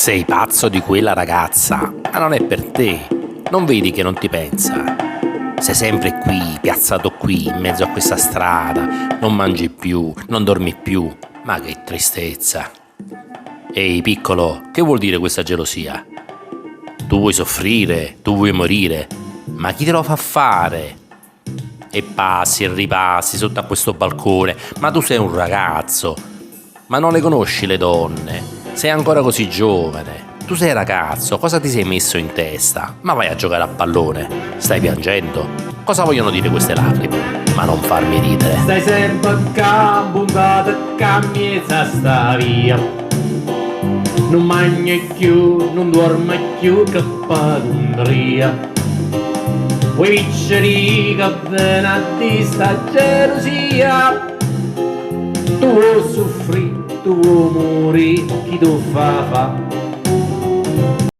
Sei pazzo di quella ragazza, ma non è per te. Non vedi che non ti pensa. Sei sempre qui, piazzato qui, in mezzo a questa strada. Non mangi più, non dormi più. Ma che tristezza. Ehi, piccolo, che vuol dire questa gelosia? Tu vuoi soffrire, tu vuoi morire, ma chi te lo fa fare? E passi e ripassi sotto a questo balcone, ma tu sei un ragazzo. Ma non le conosci le donne? Sei ancora così giovane. Tu sei ragazzo, cosa ti sei messo in testa? Ma vai a giocare a pallone. Stai piangendo? Cosa vogliono dire queste lacrime? Ma non farmi ridere. Stai sempre a campo, cammiezza sta via. Non mangi più, non dormi più, che padundria. Vuoi vincere che venerdì sta gelosia. Tu vuoi soffrire, tu vuoi morire, chi tu fa?